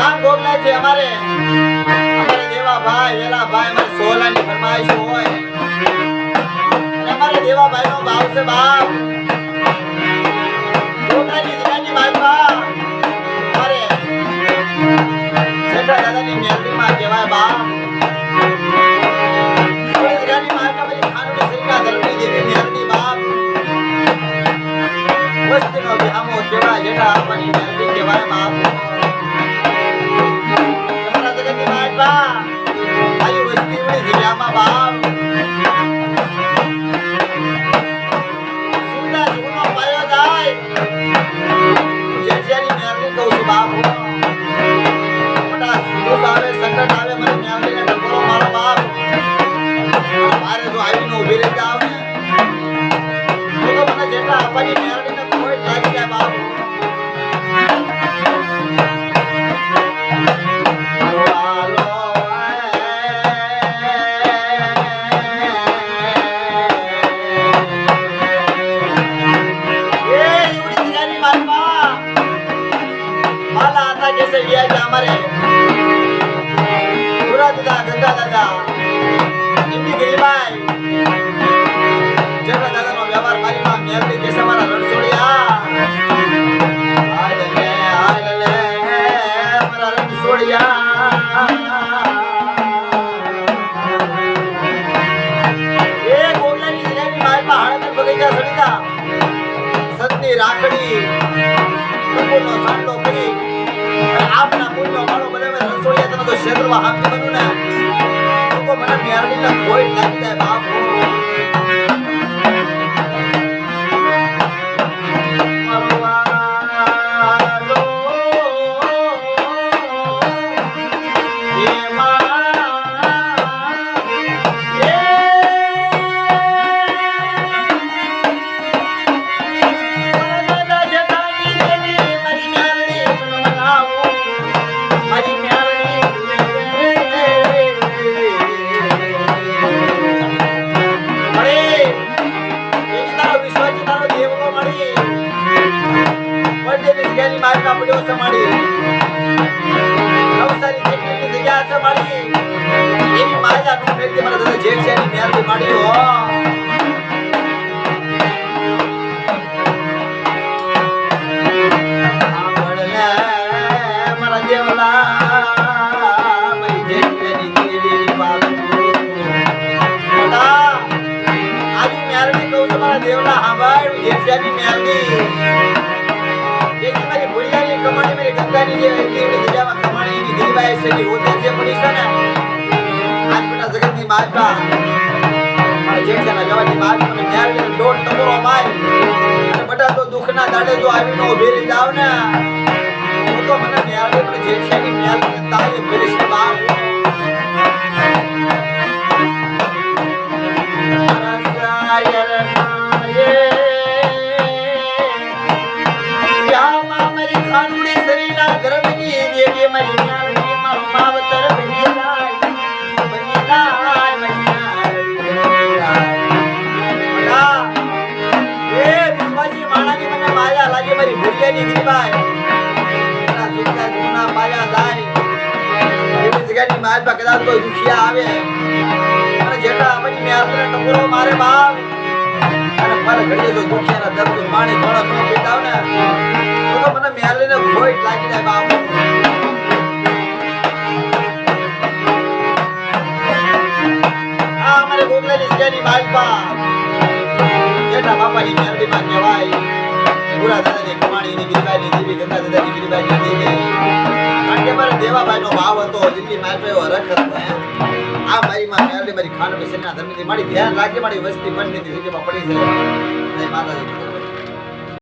ગામ ગોગલા છે અમારે દેવાભાઈ વેલાભાઈ અમારે સોલાની ફરમાઈશ હોય અને અમારે દેવાભાઈ નો ભાવ છે બાપ ગોગલાની જગ્યાની માલપા અમારે જેઠા દાદાની મેલડીમાં કહેવાય બાપ જગ્યાની માલપા બધી ખાનુડી શરીરના ધર્મની દેવી મેલડી બાપ વસ્તીનો વિહામો કહેવાય જેઠા આપવાની મેલડી કહેવાય બાપ આલી વસ્તી ઉડી જગ્યામાં બાપ સુવિધા જૂનો પાયો જાય જેઠિયાની મેલડી કહું છું બાપ મોટા સુખ આવે સંકટ આવે મને મેલડીને ટકોરો મારો બાપ મારે જો આવીને ઊભી રહી જાવ ને તો મને જેટલા આપવાની મેલડીને કોઈ લાગી જાય બાપ हमारे पूरा दादा गंगा दादा इनकी गरीबाई जब दादा नो व्यवहार मारी मां मेलडी कैसे हमारा रणछोड़िया हाय ले हमारा रणछोड़िया ये गोगला की जगह में माल पहाड़ में बगीचा सड़ीदा सतनी राखड़ी कपूनो सांडो करी आपना पुण्य मारो बने में रसोड़िया तना तो क्षेत्रवा हाथ में बनू ना तो મને મેરડી ના કોઈ લાગી જાય બાપ મરવાલો એ પડ્યો સમાડી નવસારી જેટલી જગ્યા સમાડી એની માયા નું મેલડી મારા દાદા જેઠિયાની મેલડી માડી હો આંબળલે મારા દેવલા મારી જેઠિયાની દેવી બાપુ મોટા આજી મેલડી કહું છું મારા દેવલા હાંભળ જેઠિયાની મેલડી कमानी मेरे गंगा नी ये केवड़ी जगह में कमानी की गरीबाई से की होते जे पड़ी से ना आज बेटा जगत की मात का मारे जेठ से ना जवान की मात में न्याय ने डोट टकोरो माय अरे बेटा तो दुख ना दाड़े जो आवी नो उभी रही जाओ ना वो तो मने न्याय ने जेठ से की न्याय ने ताये पेरिश बाप रसायर नाये खानुड़ी शरीरा गर्भ की देवी मरी मेलडी मारो मावतर बनी जाय मनिया बड़ा ए विश्वासी माणा की मने माया लागे मरी भूलिया नी गरीबाई ना दुखा दुना पाया जाय ये जगह नी माल पर कदा कोई दुखिया आवे अरे जेटा अपनी मेलडी टकोरो मारे बाप अरे पर घड़िए जो दुखिया ना दर्द पानी थोड़ा नो पीताव ने तो મને મેલડીને કોઈ લાગી જાય બાપ આ અમારે ગોગલાની જગ્યાની બાજપા જેઠા બાપાની મેલડીમાં કહેવાય પૂરા દાદાની કમાણીની ગીરીબાઈની દેવી ગંગા દાદાની ગીરીબાઈની દેવી કારણ કે મારા દેવાભાઈનો ભાવ હતો જેટલી મારી પાસે હરખ હતો આ મારીમાં મેલડી મારી ખાનોડી શરીરના ધર્મની મારી ધ્યાન રાખી મારી વસ્તી પંડિતની જગ્યામાં પડી છે જય માતાજી